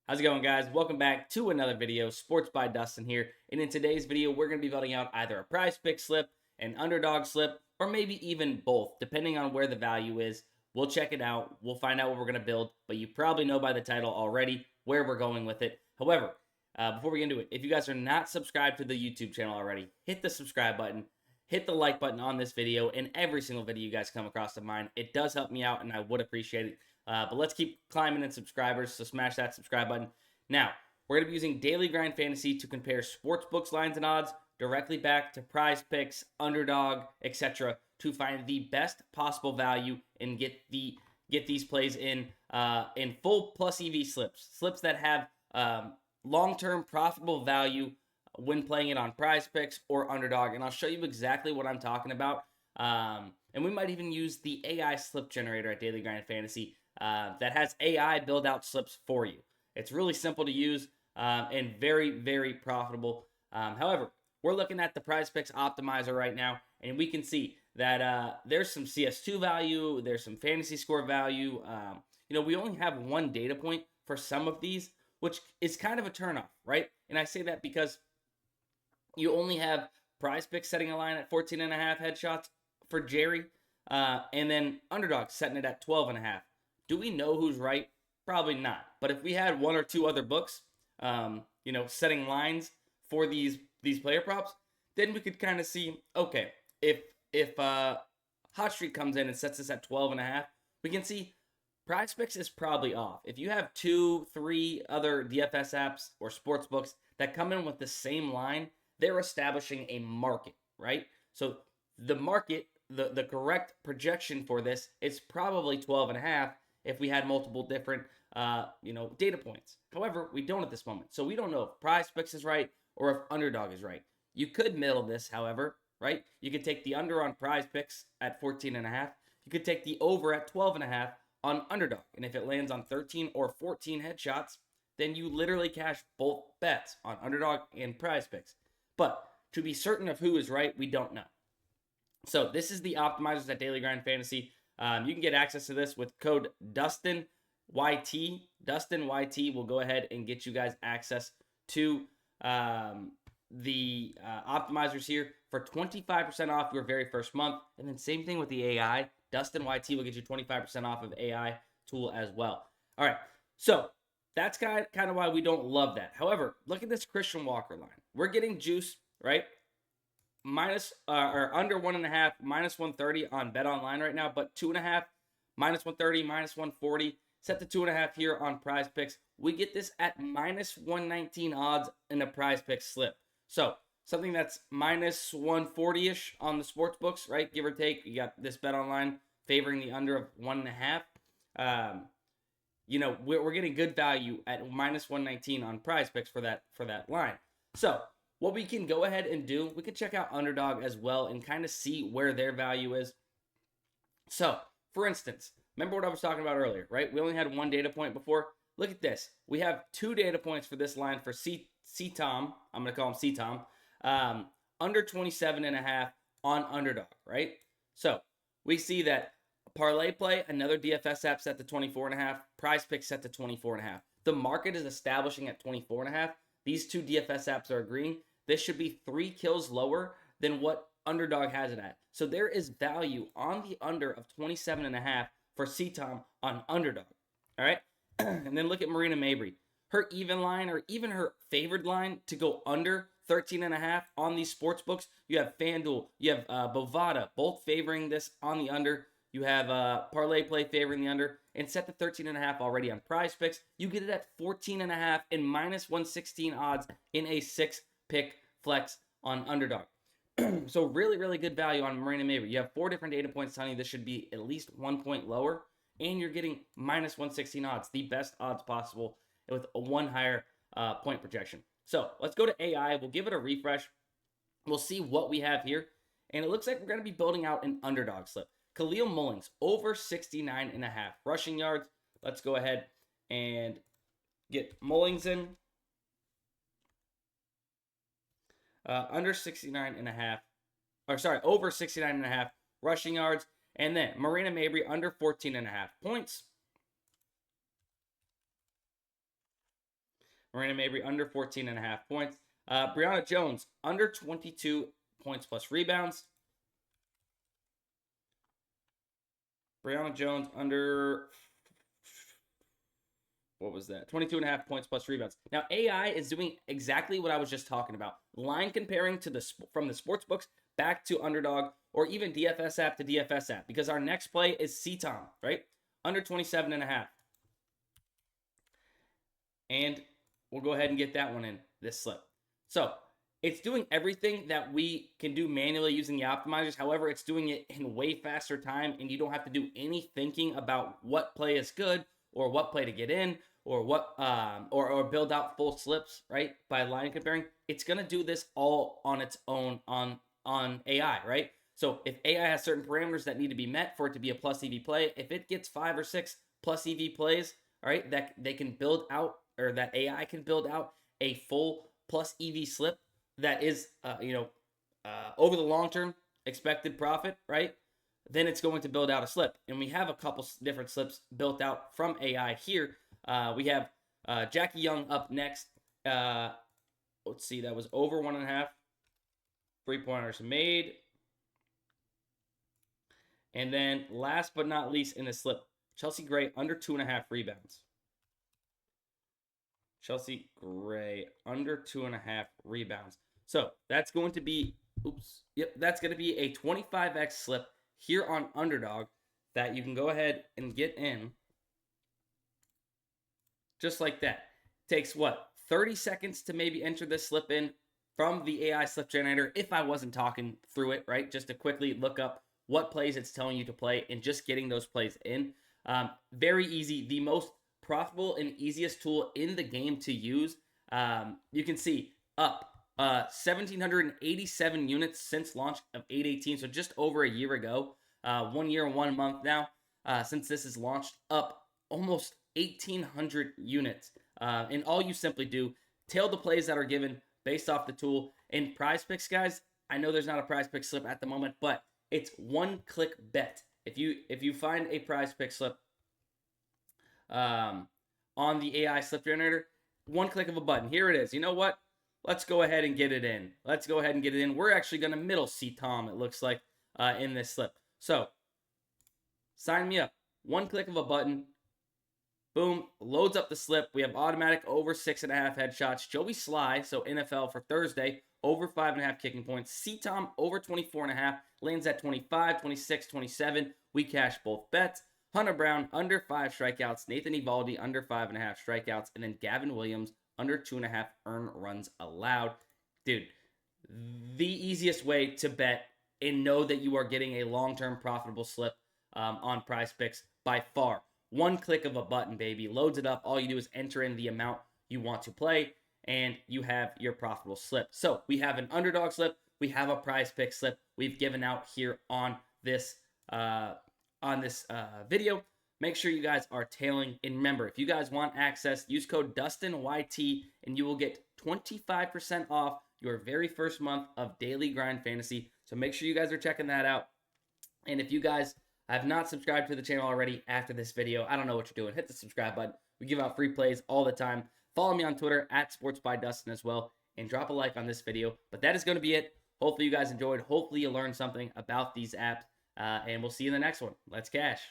How's it going, guys? Welcome back to another video. Sports by Dustin here. And in today's video, we're going to be building out either a PrizePicks slip, an Underdog slip, or maybe even both, depending on where the value is. We'll check it out. We'll find out what we're going to build, but you probably know by the title already where we're going with it. However, before we get into it, if you guys are not subscribed to the YouTube channel already, hit the subscribe button, hit the like button on this video, and every single video you guys come across of mine. It does help me out, and I would appreciate it. But let's keep climbing in subscribers, so smash that subscribe button. Now, we're going to be using Daily Grind Fantasy to compare sportsbooks lines and odds directly back to PrizePicks, Underdog, etc. to find the best possible value and get these plays in full plus EV slips that have long-term profitable value when playing it on PrizePicks or Underdog. And I'll show you exactly what I'm talking about. And we might even use the AI slip generator at Daily Grind Fantasy that has AI build out slips for you. It's really simple to use and very, very profitable. However, we're looking at the PrizePicks Optimizer right now, and we can see that there's some CS2 value, there's some fantasy score value. We only have one data point for some of these, which is kind of a turnoff, right? And I say that because you only have PrizePicks setting a line at 14.5 headshots for Jerry, and then Underdog setting it at 12.5. Do we know who's right? Probably not. But if we had one or two other books, setting lines for these player props, then we could kind of see, okay, if Hot Streak comes in and sets this at 12.5, we can see PrizePicks is probably off. If you have 2-3 other DFS apps or sports books that come in with the same line, they're establishing a market, right? So the market, the correct projection for this is probably 12.5 if we had multiple different data points. However, we don't at this moment. So we don't know if PrizePicks is right or if Underdog is right. You could middle this, however, right? You could take the under on PrizePicks at 14.5. You could take the over at 12.5 on Underdog. And if it lands on 13 or 14 headshots, then you literally cash both bets on Underdog and PrizePicks. But to be certain of who is right, we don't know. So this is the optimizers at Daily Grind Fantasy. You can get access to this with code Dustin YT. Dustin YT will go ahead and get you guys access to the optimizers here for 25% off your very first month. And then same thing with the AI. Dustin YT will get you 25% off of AI tool as well. All right, so that's kind of why we don't love that. However, look at this Christian Walker line. We're getting juice, right? Minus or under 1.5, minus 130 on Bet Online right now, but 2.5, minus 130, minus 140. Set to 2.5 here on PrizePicks. We get this at minus 119 odds in a PrizePicks slip. So something that's minus 140-ish on the sports books, right? Give or take. You got this Bet Online favoring the under of 1.5. We're getting good value at minus 119 on PrizePicks for that line. So what we can go ahead and do, we can check out Underdog as well and kind of see where their value is. So, for instance, remember what I was talking about earlier, right? We only had one data point before. Look at this. We have two data points for this line for C-Tom. I'm going to call him C-Tom. Under 27.5 on Underdog, right? So, we see that ParlayPlay, another DFS app, set to 24.5. PrizePicks set to 24.5. The market is establishing at 24.5. These two DFS apps are agreeing. This should be 3 kills lower than what Underdog has it at. So there is value on the under of 27.5 for C-Tom on Underdog. All right? And then look at Marina Mabry. Her even line or even her favored line to go under 13.5 on these sports books. You have FanDuel. You have Bovada, both favoring this on the under. You have ParlayPlay favoring the under. And set to 13.5 already on PrizePicks. You get it at 14.5 and minus 116 odds in a 6-pick flex on Underdog. So really, really good value on Marina Mabry. You have 4 different data points telling you this should be at least 1 point lower. And you're getting minus 116 odds, the best odds possible with a 1 higher point projection. So let's go to AI. We'll give it a refresh. We'll see what we have here. And it looks like we're going to be building out an Underdog slip. Khalil Mullings, over 69.5 rushing yards. Let's go ahead and get Mullings in. Under 69.5, or sorry, over 69.5 rushing yards. And then Marina Mabry, under 14.5 points. Miranda Mabry under 14.5 points. Brianna Jones under 22 points plus rebounds. Brianna Jones under, what was that? 22.5 points plus rebounds. Now, AI is doing exactly what I was just talking about. Line comparing to from the sports books back to Underdog, or even DFS app to DFS app, because our next play is CTOM, right? Under 27.5. And we'll go ahead and get that one in this slip. So it's doing everything that we can do manually using the optimizers. However, it's doing it in way faster time, and you don't have to do any thinking about what play is good or what play to get in or what or build out full slips, right? By line comparing. It's gonna do this all on its own on AI, right? So if AI has certain parameters that need to be met for it to be a plus EV play, if it gets 5 or 6 plus EV plays, all right, that they can build out, or that AI can build out a full plus EV slip that is, over the long term expected profit, right? Then it's going to build out a slip. And we have a couple different slips built out from AI here. We have Jackie Young up next. Let's see, that was over 1.5 3-pointers made. And then last but not least in the slip, Chelsea Gray under 2.5 rebounds. Chelsea Gray under 2.5 rebounds. So that's going to be, that's going to be a 25x slip here on Underdog that you can go ahead and get in just like that. Takes what, 30 seconds to maybe enter this slip in from the AI slip generator, if I wasn't talking through it, right? Just to quickly look up what plays it's telling you to play and just getting those plays in. Very easy. The most profitable and easiest tool in the game to use. You can see up 1,787 units since launch of 8/18, so just over a year ago. 1 year and 1 month now since this is launched, up almost 1,800 units. And all you simply do, tail the plays that are given based off the tool. In PrizePicks, guys, I know there's not a PrizePicks slip at the moment, but it's one-click bet. If you find a PrizePicks slip on the AI slip generator, one click of a button. Here it is. You know what? Let's go ahead and get it in. We're actually going to middle CTOM, it looks like, in this slip. So, sign me up. One click of a button. Boom. Loads up the slip. We have automatic over 6.5 headshots. Joey Sly, so NFL for Thursday, over 5.5 kicking points. CTOM over 24.5. Lands at 25, 26, 27. We cash both bets. Hunter Brown under 5 strikeouts. Nathan Eovaldi under 5.5 strikeouts. And then Gavin Williams under 2.5 earned runs allowed. Dude, the easiest way to bet and know that you are getting a long-term profitable slip on PrizePicks by far. One click of a button, baby. Loads it up. All you do is enter in the amount you want to play, and you have your profitable slip. So we have an Underdog slip. We have a PrizePicks slip we've given out here on this video. Make sure you guys are tailing. And remember, if you guys want access, use code DustinYT, and you will get 25% off your very first month of Daily Grind Fantasy. So make sure you guys are checking that out. And if you guys have not subscribed to the channel already after this video, I don't know what you're doing. Hit the subscribe button. We give out free plays all the time. Follow me on Twitter at sportsbydustin as well, and drop a like on this video. But that is going to be it. Hopefully you guys enjoyed. Hopefully you learned something about these apps, and we'll see you in the next one. Let's cash.